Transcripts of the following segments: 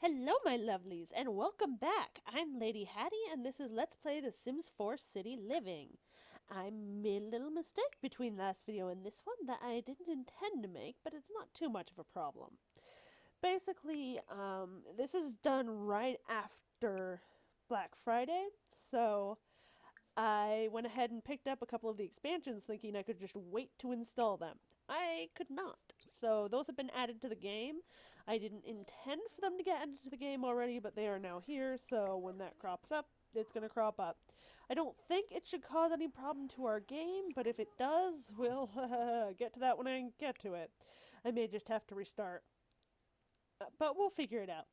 Hello, my lovelies, and welcome back. I'm Lady Hatty, and this is Let's Play The Sims 4 City Living. I made a little mistake between last video and this one that I didn't intend to make, but it's not too much of a problem. Basically, this is done right after Black Friday, so I went ahead and picked up a couple of the expansions thinking I could just wait to install them. I could not. So those have been added to the game. I didn't intend for them to get added to the game already, but they are now here, so when that crops up, it's going to crop up. I don't think it should cause any problem to our game, but if it does, we'll get to that when I get to it. I may just have to restart. But we'll figure it out.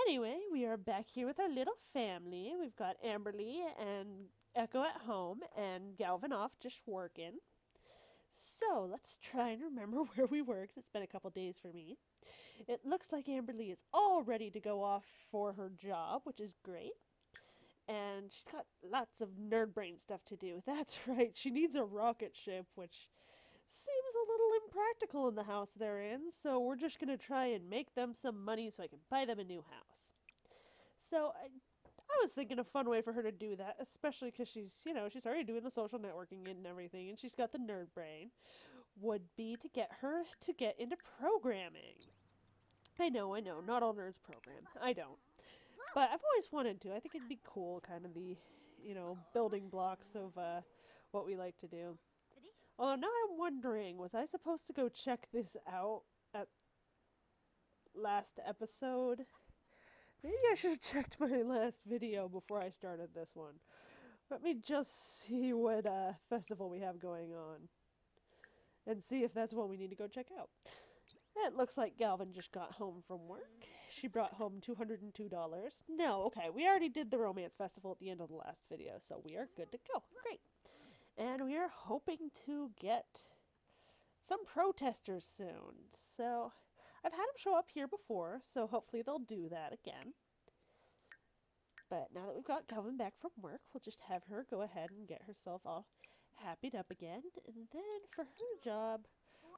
Anyway, we are back here with our little family. We've got Amberly and Echo at home and Galvin off just working. So let's try and remember where we were because it's been a couple days for me. It looks like Amberly is all ready to go off for her job, which is great. And she's got lots of nerd brain stuff to do. That's right, she needs a rocket ship, which seems a little impractical in the house they're in, so we're just going to try and make them some money so I can buy them a new house. So I was thinking a fun way for her to do that, especially because she's already doing the social networking and everything, and she's got the nerd brain, would be to get her to get into programming. I know, not all nerds program. I don't. But I've always wanted to. I think it'd be cool, kind of the, building blocks of what we like to do. Although now I'm wondering, was I supposed to go check this out at last episode? Maybe I should have checked my last video before I started this one. Let me just see what festival we have going on. And see if that's one we need to go check out. It looks like Galvin just got home from work. She brought home $202. No, okay, we already did the romance festival at the end of the last video, so we are good to go. Great. And we are hoping to get some protesters soon. So I've had them show up here before, so hopefully they'll do that again. But now that we've got Galvin back from work, we'll just have her go ahead and get herself all happied up again. And then for her job,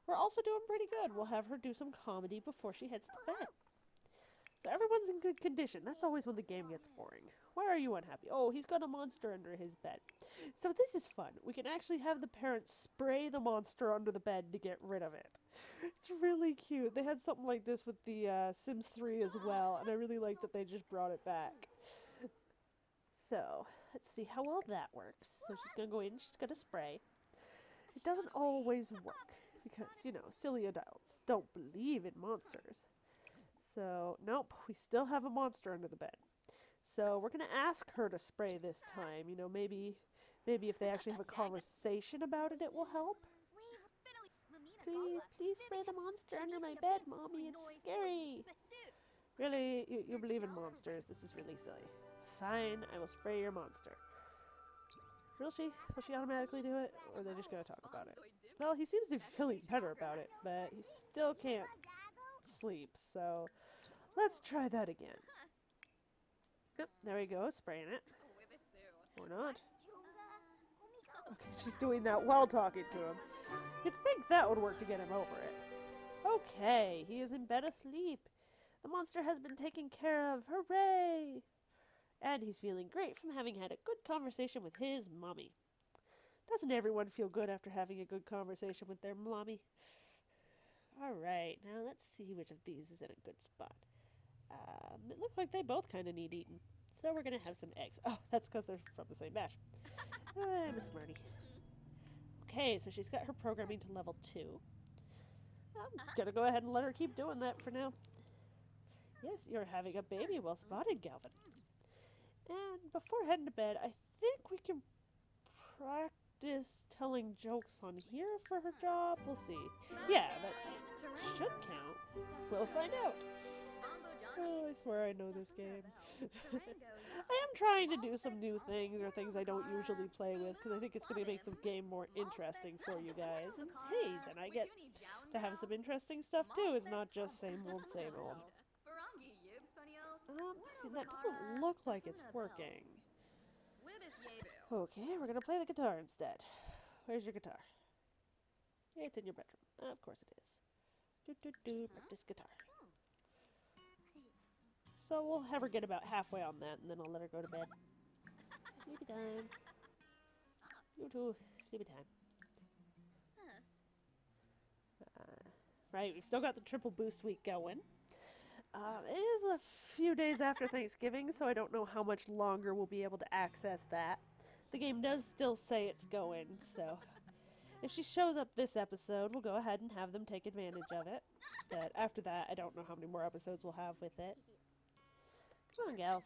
we're also doing pretty good. We'll have her do some comedy before she heads to bed. So everyone's in good condition. That's always when the game gets boring. Why are you unhappy? Oh, he's got a monster under his bed. So this is fun. We can actually have the parents spray the monster under the bed to get rid of it. It's really cute. They had something like this with the Sims 3 as well, and I really like that they just brought it back. So, let's see how well that works. So she's going to go in, she's going to spray. It doesn't always work, because, silly adults don't believe in monsters. So, nope, we still have a monster under the bed. So we're going to ask her to spray this time. Maybe if they actually have a conversation about it, it will help. Please spray the monster under my bed, Mommy. It's scary. Really? You believe in monsters? This is really silly. Fine, I will spray your monster. Will she? Will she automatically do it? Or are they just going to talk about it? Well, he seems to be feeling better about it, but he still can't sleep, so let's try that again. Yep, there we go, spraying it. Or not. Okay, she's doing that while talking to him. You'd think that would work to get him over it. Okay, he is in bed asleep. The monster has been taken care of. Hooray! And he's feeling great from having had a good conversation with his mommy. Doesn't everyone feel good after having a good conversation with their mommy? Alright, now let's see which of these is in a good spot. It looks like they both kind of need eating. So we're going to have some eggs. Oh, that's because they're from the same batch. I'm a smarty. Okay, so she's got her programming to level 2. I'm going to go ahead and let her keep doing that for now. Yes, you're having a baby. Well spotted, Galvin. And before heading to bed, I think we can practice telling jokes on here for her job. We'll see. Yeah, that should count. We'll find out. Oh, I swear I know this game. I am trying to do some new things or things I don't usually play with because I think it's going to make the game more interesting for you guys. And hey, then I get to have some interesting stuff too. It's not just same old, same old. That doesn't look like it's working. Okay, we're going to play the guitar instead. Where's your guitar? It's in your bedroom. Of course it is. Practice guitar. So we'll have her get about halfway on that, and then I'll let her go to bed. Sleepy time. You too. Sleepy time. Right, we've still got the triple boost week going. It is a few days after Thanksgiving, so I don't know how much longer we'll be able to access that. The game does still say it's going, so if she shows up this episode, we'll go ahead and have them take advantage of it. But after that, I don't know how many more episodes we'll have with it. Come on, gals.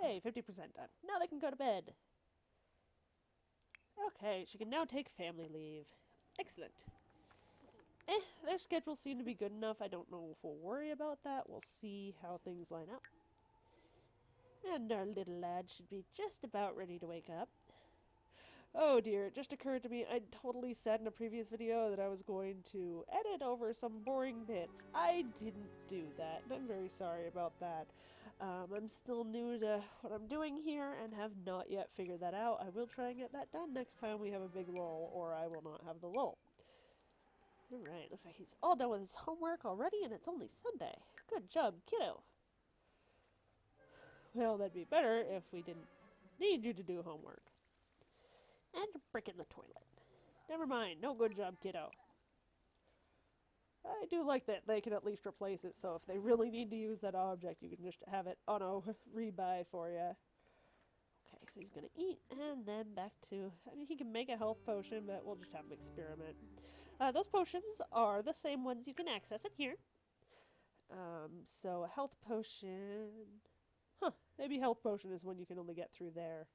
Hey, 50% done. Now they can go to bed. Okay, she can now take family leave. Excellent. Their schedules seem to be good enough. I don't know if we'll worry about that. We'll see how things line up. And our little lad should be just about ready to wake up. Oh dear, it just occurred to me I totally said in a previous video that I was going to edit over some boring bits. I didn't do that, and I'm very sorry about that. I'm still new to what I'm doing here and have not yet figured that out. I will try and get that done next time we have a big lull, or I will not have the lull. Alright, looks like he's all done with his homework already, and it's only Sunday. Good job, kiddo. Well, that'd be better if we didn't need you to do homework. And a brick in the toilet. Never mind, no good job, kiddo. I do like that they can at least replace it, so if they really need to use that object, you can just have it auto rebuy for you. Okay, so he's gonna eat, and then back to... I mean, he can make a health potion, but we'll just have him experiment. Those potions are the same ones you can access in here. So a health potion... Huh, maybe health potion is one you can only get through there.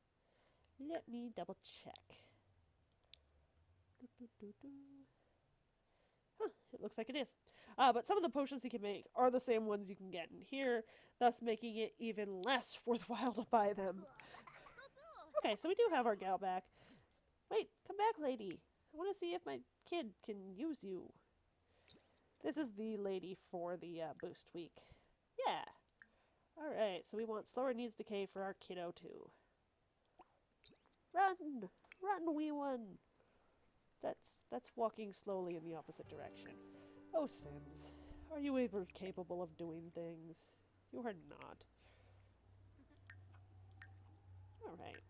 Let me double check. Huh, it looks like it is. But some of the potions you can make are the same ones you can get in here, thus making it even less worthwhile to buy them. Okay, so we do have our gal back. Wait, come back, lady. I want to see if my kid can use you. This is the lady for the boost week. Yeah. Alright, so we want slower needs decay for our kiddo too. Run! Run, wee one! That's walking slowly in the opposite direction. Oh, Sims, are you ever capable of doing things? You are not. Alright.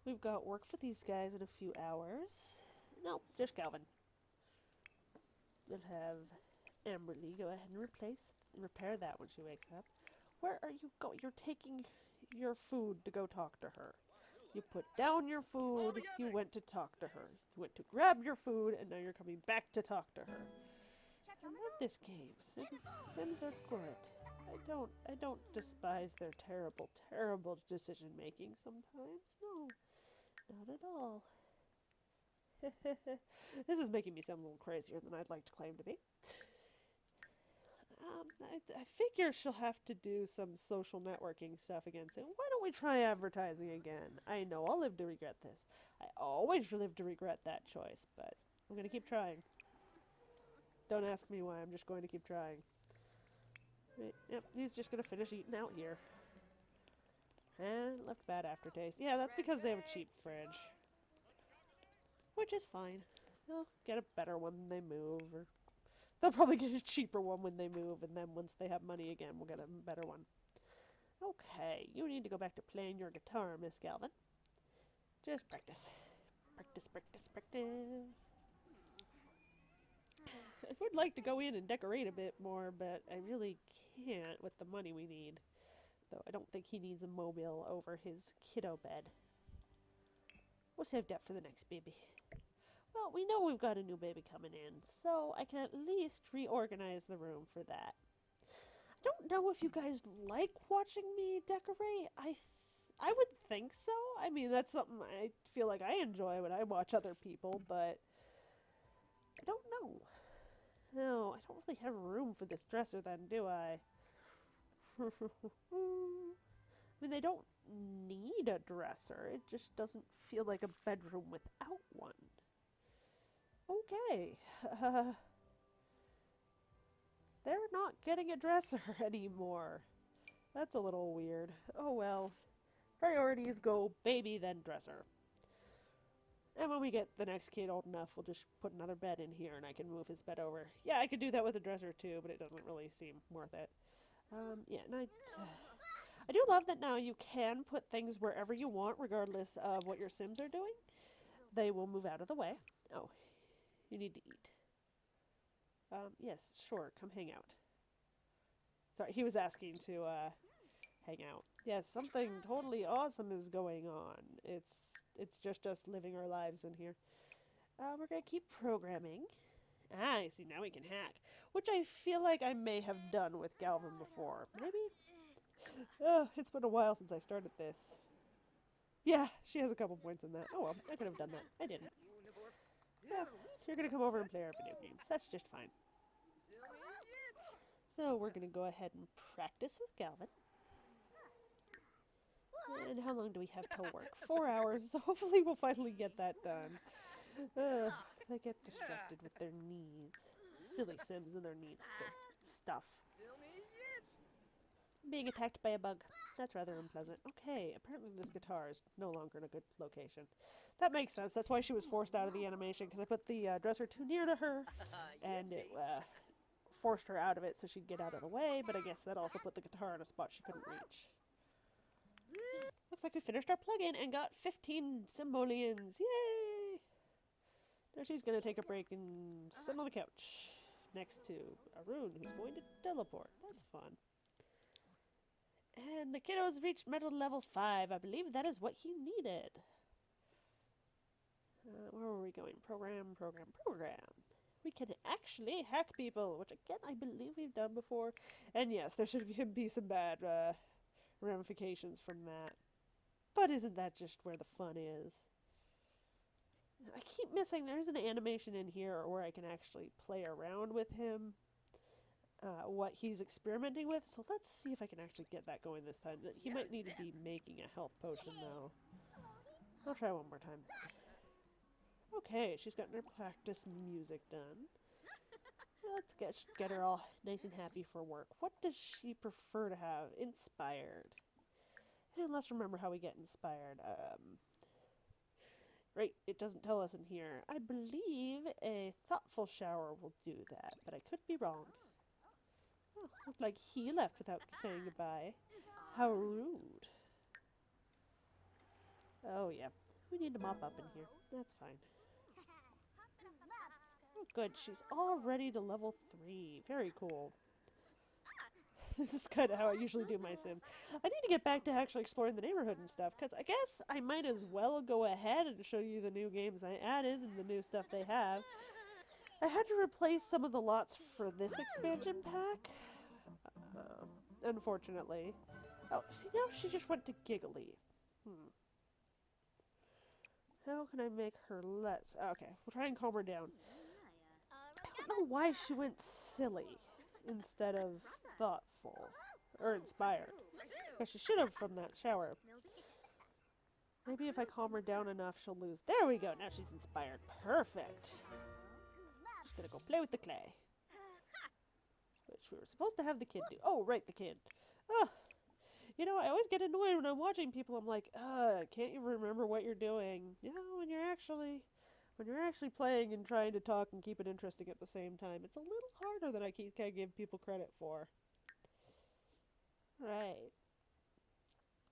We've got work for these guys in a few hours. Nope, just Calvin. We'll have Amberly go ahead and repair that when she wakes up. Where are you going? You're taking your food to go talk to her. You put down your food, you went to talk to her. You went to grab your food, and now you're coming back to talk to her. I love this game. Sims are good. I don't despise their terrible, terrible decision making sometimes. No, not at all. This is making me sound a little crazier than I'd like to claim to be. I figure she'll have to do some social networking stuff again soon. Why don't we try advertising again? I know I'll live to regret this. I always live to regret that choice, but I'm going to keep trying. Don't ask me why, I'm just going to keep trying. Right, yep, he's just going to finish eating out here. And left a bad aftertaste. Yeah, that's because they have a cheap fridge. Which is fine. They'll get a better one when they move, or they'll probably get a cheaper one when they move, and then once they have money again, we'll get a better one. Okay, you need to go back to playing your guitar, Miss Galvin. Just practice. Practice, practice, practice. I would like to go in and decorate a bit more, but I really can't with the money we need. Though I don't think he needs a mobile over his kiddo bed. We'll save that for the next baby. Well, we know we've got a new baby coming in, so I can at least reorganize the room for that. I don't know if you guys like watching me decorate. I would think so. I mean, that's something I feel like I enjoy when I watch other people, but I don't know. No, I don't really have room for this dresser then, do I? I mean, they don't need a dresser. It just doesn't feel like a bedroom without one. Okay. They're not getting a dresser anymore. That's a little weird. Oh well. Priorities go baby, then dresser. And when we get the next kid old enough, we'll just put another bed in here and I can move his bed over. Yeah, I could do that with a dresser too, but it doesn't really seem worth it. Yeah, and I do love that now you can put things wherever you want, regardless of what your Sims are doing. They will move out of the way. Oh, you need to eat. Yes, sure, come hang out. Sorry, he was asking to hang out. Yes, something totally awesome is going on. It's just us living our lives in here. We're gonna keep programming. Ah, I see, now we can hack. Which I feel like I may have done with Galvin before. Maybe? Oh, it's been a while since I started this. Yeah, she has a couple points in that. Oh well, I could have done that. I didn't. Yeah, you're gonna come over and play our video games. That's just fine. So we're gonna go ahead and practice with Galvin. And how long do we have till work? 4 hours, so hopefully we'll finally get that done. They get distracted with their needs. Silly Sims and their needs to stuff. Being attacked by a bug. That's rather unpleasant. Okay, apparently this guitar is no longer in a good location. That makes sense. That's why she was forced out of the animation, because I put the dresser too near to her, and it forced her out of it so she'd get out of the way, but I guess that also put the guitar in a spot she couldn't reach. Looks like we finished our plugin and got 15 simoleons. Yay! Now she's going to take a break and sit on the couch next to Arun, who's going to teleport. That's fun. And the kiddos reached medal level 5. I believe that is what he needed. Where were we going? Program, program, program. We can actually hack people, which again I believe we've done before. And yes, there should be some bad ramifications from that. But isn't that just where the fun is? I keep missing, there's an animation in here where I can actually play around with him. What he's experimenting with, so let's see if I can actually get that going this time. He might need to be making a health potion though. I'll try one more time. Okay, she's gotten her practice music done. Let's get her all nice and happy for work. What does she prefer to have? Inspired. And let's remember how we get inspired. Right, it doesn't tell us in here. I believe a thoughtful shower will do that, but I could be wrong. Oh, looked like he left without saying goodbye. How rude. Oh yeah, we need to mop up in here. That's fine. Oh good, she's all ready to level 3. Very cool. This is kind of how I usually do my Sim. I need to get back to actually exploring the neighborhood and stuff, because I guess I might as well go ahead and show you the new games I added and the new stuff they have. I had to replace some of the lots for this expansion pack, unfortunately. Oh, see now she just went to Giggly. How can I make her less... Okay, we'll try and calm her down. I don't know why she went silly instead of thoughtful or inspired. Because she should have from that shower. Maybe if I calm her down enough, she'll lose. There we go. Now she's inspired. Perfect. She's gonna go play with the clay. Which we were supposed to have the kid do. Oh, right, the kid. Oh, you know, I always get annoyed when I'm watching people. I'm like, can't you remember what you're doing? You know, when you're actually playing and trying to talk and keep it interesting at the same time, it's a little harder than I can give people credit for. Right.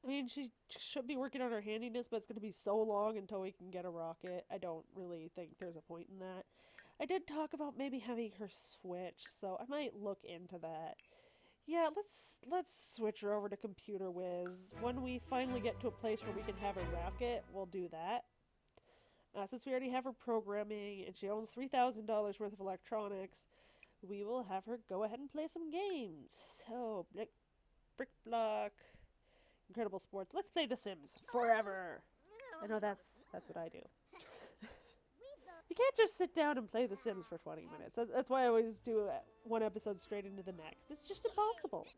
I mean, she should be working on her handiness, but it's going to be so long until we can get a rocket. I don't really think there's a point in that. I did talk about maybe having her switch, so I might look into that. Yeah, let's switch her over to Computer Whiz. When we finally get to a place where we can have a rocket, we'll do that. Since we already have her programming and she owns $3,000 worth of electronics, we will have her go ahead and play some games. So, Brick Block, Incredible Sports. Let's play The Sims forever. I know that's what I do. You can't just sit down and play The Sims for 20 minutes. That's why I always do one episode straight into the next. It's just impossible.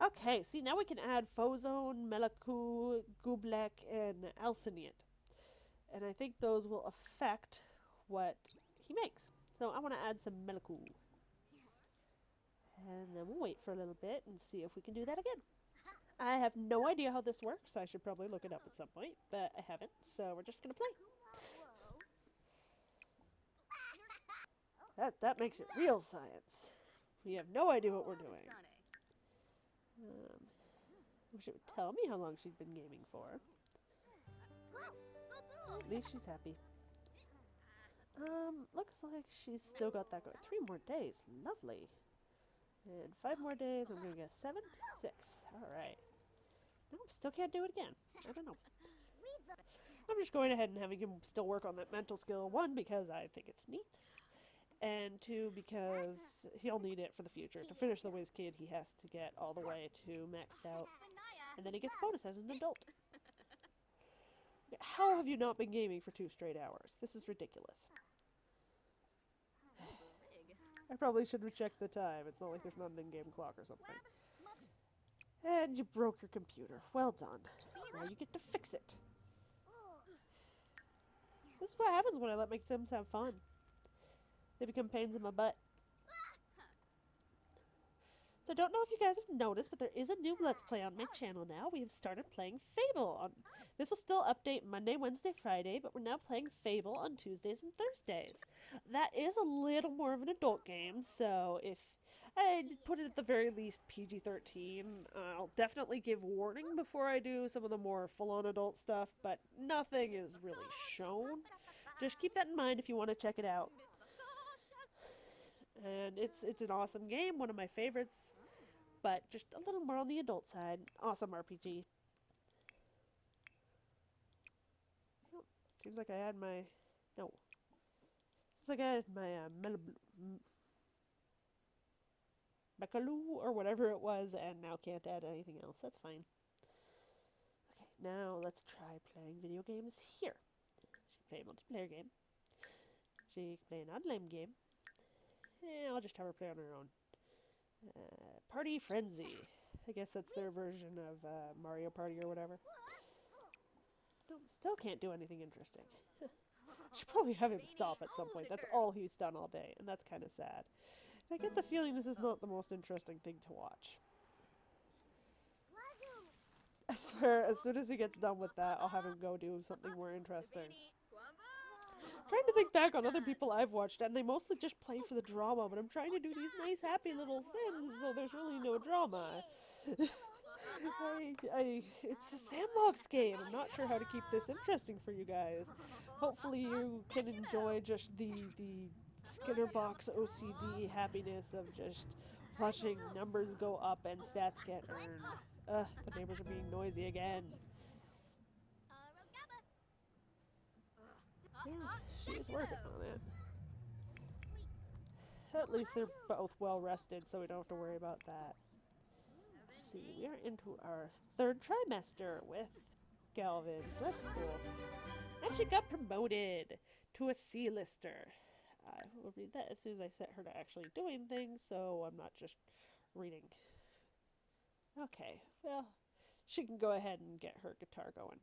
Okay, see, now we can add Fozone, Melaku, Gublek, and Alciniet. And I think those will affect what he makes. So I want to add some Melaku. And then we'll wait for a little bit and see if we can do that again. I have no idea how this works. I should probably look it up at some point, but I haven't, so we're just gonna play. That makes it real science. We have no idea what we're doing. Wish it would tell me how long she'd been gaming for. At least she's happy. Looks like she's still got that going. 3 more days. Lovely. And 5 more days. I'm gonna guess 7? 6. Alright. No, still can't do it again. I don't know. I'm just going ahead and having him still work on that mental skill. 1, because I think it's neat. And 2, because he'll need it for the future. To finish the Whiz Kid, he has to get all the way to maxed out. And then he gets bonus as an adult. How have you not been gaming for 2 straight hours? This is ridiculous. I probably should have checked the time. It's not like there's not an in-game clock or something. And you broke your computer. Well done. Now you get to fix it. This is what happens when I let my Sims have fun. They become pains in my butt. So I don't know if you guys have noticed, but there is a new Let's Play on my channel now. We have started playing Fable. This will still update Monday, Wednesday, Friday, but we're now playing Fable on Tuesdays and Thursdays. That is a little more of an adult game, so if I put it at the very least PG-13, I'll definitely give warning before I do some of the more full-on adult stuff, but nothing is really shown. Just keep that in mind if you want to check it out. And it's an awesome game, one of my favorites, but just a little more on the adult side. Awesome RPG. Oh, seems like I had my... No. Seems like I had my Bacaloo or whatever it was, and now can't add anything else. That's fine. Okay, now let's try playing video games here. She can play a multiplayer game. She can play an online game. I'll just have her play on her own. Party Frenzy. I guess that's their version of Mario Party or whatever. No, still can't do anything interesting. Should probably have him stop at some point. That's all he's done all day, and that's kind of sad. I get the feeling this is not the most interesting thing to watch. I swear, as soon as he gets done with that, I'll have him go do something more interesting. Trying to think back on other people I've watched, and they mostly just play for the drama, but I'm trying to do these nice, happy little Sims, so there's really no drama. It's a sandbox game. I'm not sure how to keep this interesting for you guys. Hopefully you can enjoy just the Skinner box OCD happiness of just watching numbers go up and stats get earned. The neighbors are being noisy again. Yeah, she's working on it. At least they're both well rested, so we don't have to worry about that. Let's see, we are into our 3rd trimester with Galvin, so that's cool. And she got promoted to a C-lister. I will read that as soon as I set her to actually doing things, so I'm not just reading. Okay, well, she can go ahead and get her guitar going.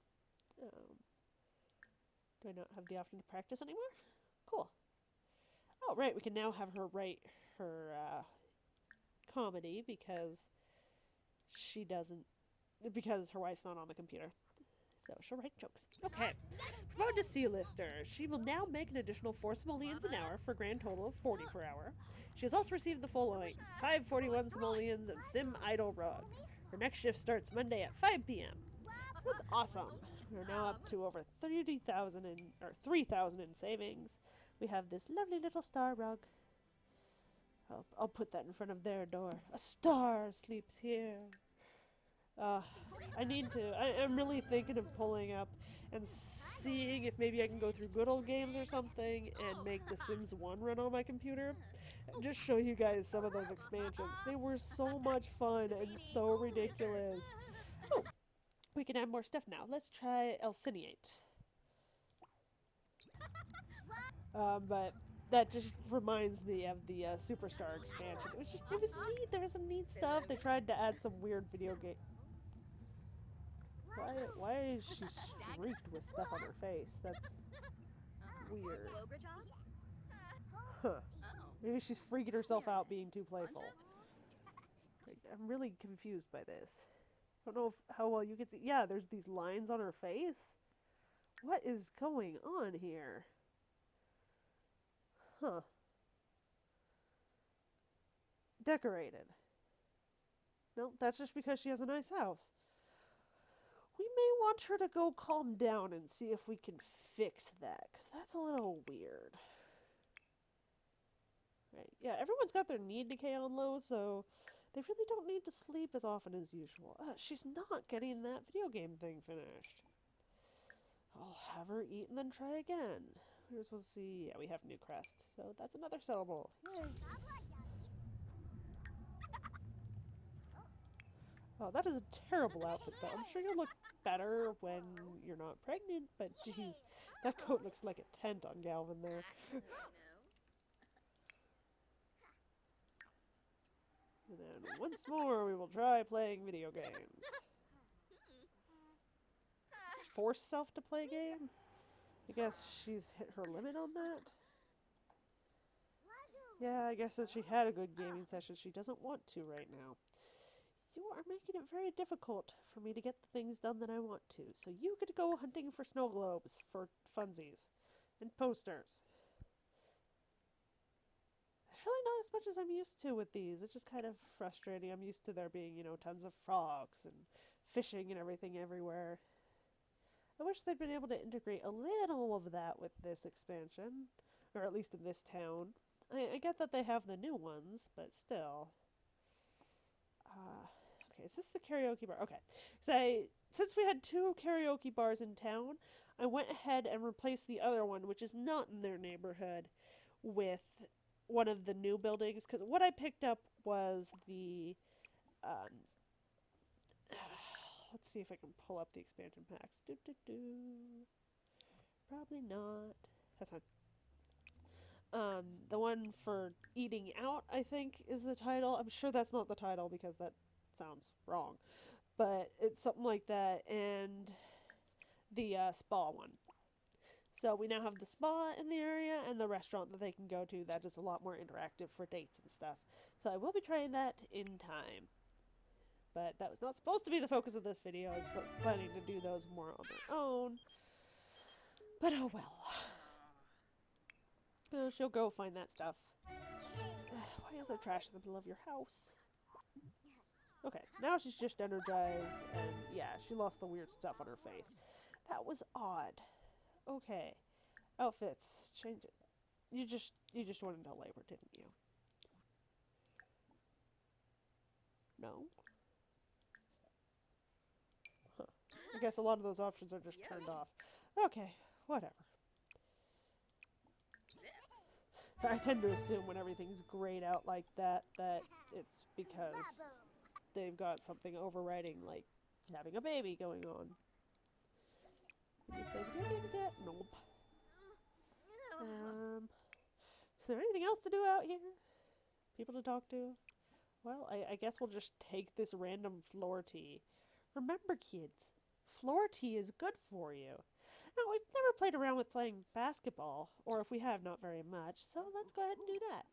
Do I not have the option to practice anymore? Cool. Oh, right, we can now have her write her comedy because because her wife's not on the computer. So she'll write jokes. Okay. Promoted to C-lister. She will now make an additional 4 simoleons an hour for a grand total of 40 per hour. She has also received the following: 541 simoleons and Sim Idol Rug. Her next shift starts Monday at 5 p.m. So that's awesome. We're now up to over 3,000 in savings. We have this lovely little star rug. I'll put that in front of their door. A star sleeps here. I'm really thinking of pulling up and seeing if maybe I can go through Good Old Games or something and make The Sims 1 run on my computer. And just show you guys some of those expansions. They were so much fun and so ridiculous. Oh, we can add more stuff now. Let's try Alciniate. But that just reminds me of the Superstar expansion. It was neat. There was some neat stuff. They tried to add some weird video game. Why is she streaked with stuff on her face? That's weird. Huh. Maybe she's freaking herself out being too playful. I'm really confused by this. Don't know how well you can see. Yeah, there's these lines on her face. What is going on here? Huh. Decorated. No, that's just because she has a nice house. We may want her to go calm down and see if we can fix that, because that's a little weird. Right, yeah, everyone's got their need decay on low, so they really don't need to sleep as often as usual. She's not getting that video game thing finished. I'll have her eat and then try again. We're supposed to see, yeah, we have new crest, so that's another sellable. Yay. Oh, that is a terrible outfit, though. I'm sure you'll look better when you're not pregnant, but geez, that coat looks like a tent on Galvin there. And then once more, we will try playing video games. Force self to play game? I guess she's hit her limit on that. Yeah, I guess if she had a good gaming session, she doesn't want to right now. You are making it very difficult for me to get the things done that I want to, so you get to go hunting for snow globes for funsies and posters. It's really not as much as I'm used to with these, which is kind of frustrating. I'm used to there being, you know, tons of frogs and fishing and everything everywhere. I wish they'd been able to integrate a little of that with this expansion, or at least in this town. I get that they have the new ones, but still. Okay, is this the karaoke bar? Okay, since we had 2 karaoke bars in town, I went ahead and replaced the other one, which is not in their neighborhood, with one of the new buildings. Because what I picked up was the, let's see if I can pull up the expansion packs. Probably not. That's fine. The one for eating out, I think, is the title. I'm sure that's not the title because that sounds wrong. But it's something like that. And the spa one. So we now have the spa in the area and the restaurant that they can go to that is a lot more interactive for dates and stuff. So I will be trying that in time. But that was not supposed to be the focus of this video. I was planning to do those more on their own. But oh well. She'll go find that stuff. Why is there trash in the middle of your house? Okay, now she's just energized, and yeah, she lost the weird stuff on her face. That was odd. Okay, outfits, change it. You just went into labor, didn't you? No. Huh. I guess a lot of those options are just turned off. Okay, whatever. I tend to assume when everything's grayed out like that, that it's because they've got something overriding, like having a baby going on. Can you play video games yet? Nope. Is there anything else to do out here? People to talk to? Well, I guess we'll just take this random floor tea. Remember, kids, floor tea is good for you. Now, we've never played around with playing basketball, or if we have, not very much, so let's go ahead and do that.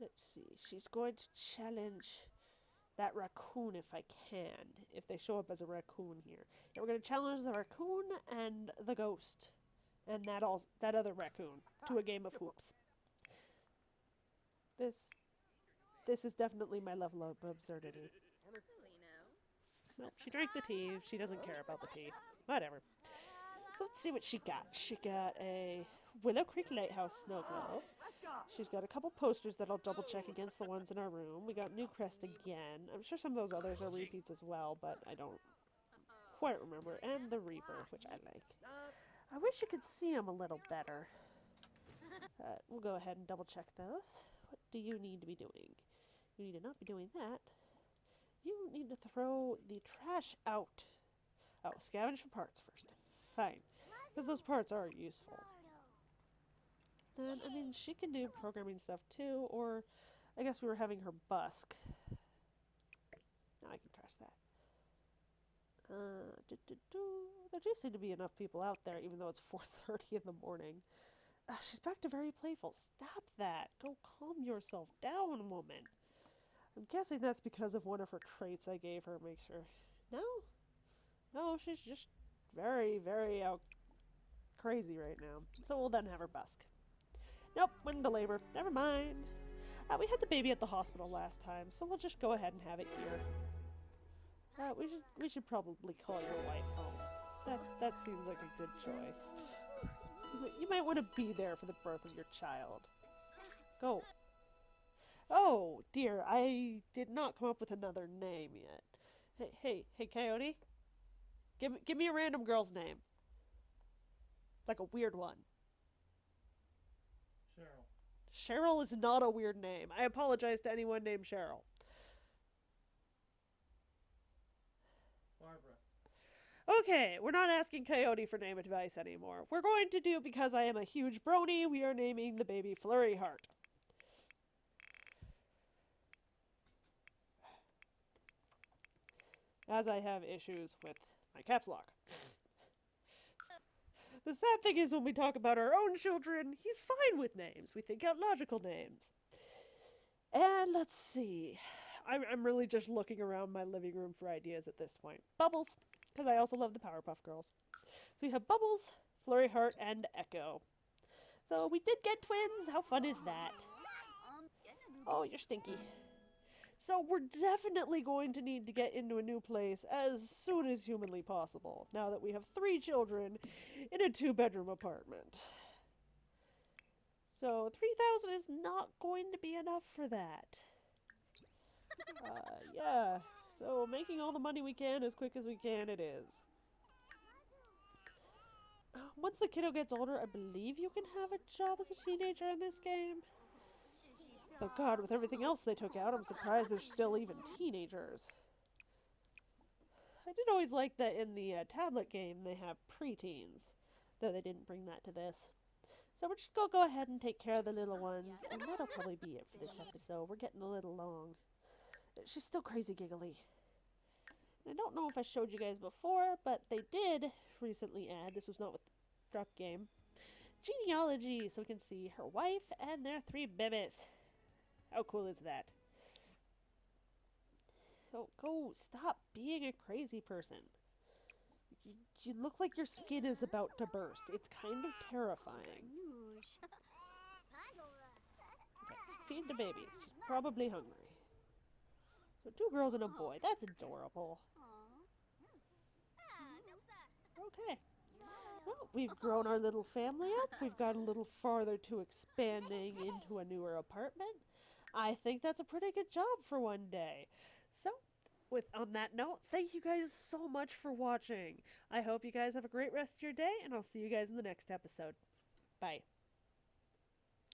Let's see, she's going to challenge that raccoon if I can, if they show up as a raccoon here. Yeah, we're going to challenge the raccoon and the ghost, and that other raccoon, to a game of hoops. This is definitely my level of absurdity. Nope, she drank the tea. She doesn't care about the tea. Whatever. So let's see what she got. She got a Willow Creek Lighthouse snow globe. She's got a couple posters that I'll double check against the ones in our room. We got New Crest again. I'm sure some of those others are repeats as well, but I don't quite remember. And the Reaper, which I like. I wish you could see them a little better. We'll go ahead and double check those. What do you need to be doing? You need to not be doing that. You need to throw the trash out. Oh, scavenge for parts first. Fine. Because those parts are useful. Then, I mean, she can do programming stuff too, or I guess we were having her busk. Now I can trust that. There do seem to be enough people out there, even though it's 4:30 in the morning. She's back to very playful. Stop that. Go calm yourself down, woman. I'm guessing that's because of one of her traits I gave her makes her... No? No, she's just very, very out crazy right now. So we'll then have her busk. Nope, went into labor. Never mind. We had the baby at the hospital last time, so we'll just go ahead and have it here. We should probably call your wife home. That seems like a good choice. You might want to be there for the birth of your child. Go. Oh, dear, I did not come up with another name yet. Hey, Coyote. Give me a random girl's name. Like a weird one. Cheryl. Cheryl is not a weird name. I apologize to anyone named Cheryl. Barbara. Okay, we're not asking Coyote for name advice anymore. We're going to do, because I am a huge brony, we are naming the baby Flurry Heart. As I have issues with my caps lock. The sad thing is when we talk about our own children, he's fine with names. We think out logical names. And let's see. I'm really just looking around my living room for ideas at this point. Bubbles, because I also love the Powerpuff Girls. So we have Bubbles, Flurry Heart, and Echo. So we did get twins. How fun is that? Oh, you're stinky. So we're definitely going to need to get into a new place as soon as humanly possible, now that we have 3 children in a 2-bedroom apartment. So 3,000 is not going to be enough for that. Yeah, so making all the money we can as quick as we can it is. Once the kiddo gets older, I believe you can have a job as a teenager in this game. Oh god, with everything else they took out, I'm surprised they're still even teenagers. I did always like that in the tablet game they have preteens, though they didn't bring that to this. So we're just gonna go ahead and take care of the little ones, and that'll probably be it for this episode. We're getting a little long. She's still crazy giggly. I don't know if I showed you guys before, but they did recently add, this was not with the drop game, genealogy, so we can see her wife and their 3 babies. How cool is that? So go, stop being a crazy person. You look like your skin is about to burst. It's kind of terrifying. Okay, feed the baby. She's probably hungry. So 2 girls and a boy. That's adorable. Okay. Well, we've grown our little family up. We've got a little farther to expanding into a newer apartment. I think that's a pretty good job for one day. So, on that note, thank you guys so much for watching. I hope you guys have a great rest of your day, and I'll see you guys in the next episode. Bye.